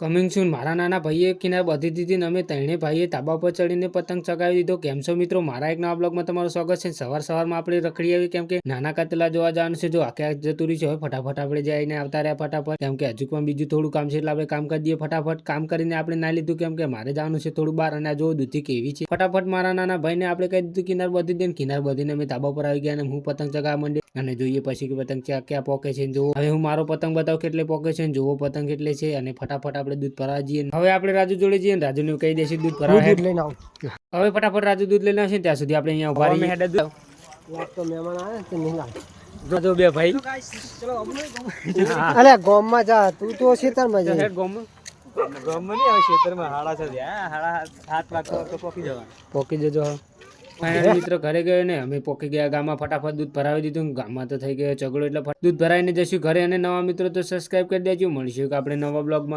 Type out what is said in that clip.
Coming સૂન મારા નાના ભાઈએ કિનાર બાંધી દીધી ને અમે ત્રણે ભાઈએ તાબા પર ચડીને પતંગ ચગાવી દીધો. કેમ છો મિત્રો, મારા એક નવા બ્લોગમાં તમારું સ્વાગત છે. સવારમાં આપણે રખડી આવી કેમ કે નાના કાતલા જોવા જવાનું છે. જો આખે જતું રહી છે. હવે ફટાફટ આપણે જઈને આવતા રહ્યા ફટાફટ, કેમ કે હજુ પણ બીજું થોડું કામ છે એટલે આપણે કામ કરી દઈએ ફટાફટ. કામ કરીને આપણે ના લીધું કેમ કે મારે જવાનું છે થોડું બહાર, અને આ જો દૂધી કેવી છે. ફટાફટ મારા નાના ભાઈને આપણે કહી દીધું કિનાર બાંધી દે. કિનાર બાંધીને અમે તાબા પર આવી ગયા અને હું પતંગ ચગાવવા માંડી અને જોઈએ પછી કે પતંગ ક્યાં પોકે છે. જો હવે હું મારો પતંગ બતાવું કેટલે પોકે છે, જોવો પતંગ કેટલે છે. અને ફટાફટ આપણે દૂધ ભરાવા જઈએ. હવે આપણે રાજુ જોડે જઈએ, રાજુને કહી દેશે દૂધ ભરાવા લઈને આવો. હવે ફટાફટ રાજુ દૂધ લઈને આવશે, ત્યાં સુધી આપણે અહીંયા ઉભા રહીએ. તો મહેમાન આવે તે નહીં લાગે જો બે ભાઈ. અરે ગોમમાં જા, તું તો ખેતરમાં જા. હેડ ગોમમાં નહીં આવે, ખેતરમાં હાડા છે. હાડા 7 વાગતો તો પોકી જજો. મિત્ર ઘરે ગયો ને અમે પોકી ગયા ગામમાં. ફટાફટ દૂધ ભરાવી દીધું. ગામમાં તો થઈ ગયો ઝઘડો એટલે દૂધ ભરાઈને જશું ઘરે. અને નવા મિત્રો તો સબસ્ક્રાઇબ કરી દેજો. મળીશું આપણે નવા બ્લોગમાં.